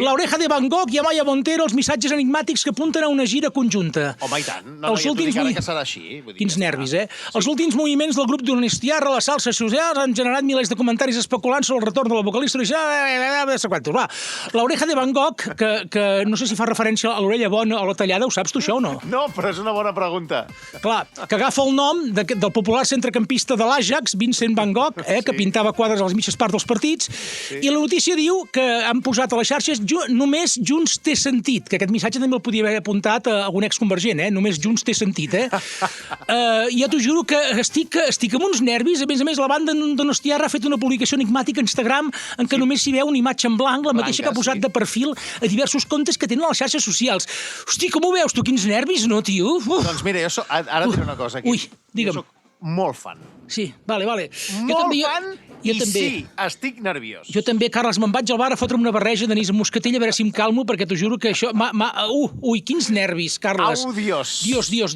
La Oreja de Van Gogh i Amaya Montero, els missatges enigmàtics que apunten a una gira conjunta. Home, i tant. No, ja t'ho dic ara que serà així. Quins nervis, eh? Els últims moviments del grup d'Unistiarra, les salses socials, han generat milers de comentaris especulants sobre el retorn de la vocalista original. Va, la Oreja de Van Gogh, que no sé si fa referència a l'orella bona o la tallada, ho saps tu, això, o no? No, però és una bona pregunta. Clar, que agafa el nom del popular centrecampista de l'Ajax, Vincent Van Gogh, que pintava quadres a les mitges parts dels partits, i la notícia diu que han posat a les xarxes només Junts té sentit, que aquest missatge també el podia haver apuntat a algun exconvergent, només Junts té sentit, ja t'ho juro que estic amb uns nervis. A més, la banda Donostiarra ha fet una publicació enigmàtica a Instagram en què només s'hi veu una imatge en blanc, la mateixa que ha posat de perfil a diversos comptes que tenen a les xarxes socials. Hosti, com ho veus, tu? Quins nervis, no, tio? Doncs mira, ara et diré una cosa aquí. Ui, digue'm. Jo soc molt fan. Sí, vale. Molt fan i sí, estic nerviós. Jo també, Carles, me'n vaig al bar a fotre'm una barreja d'anís amb moscatell a veure si em calmo, perquè t'ho juro que això... Ui, quins nervis, Carles. Au, Dios. Dios.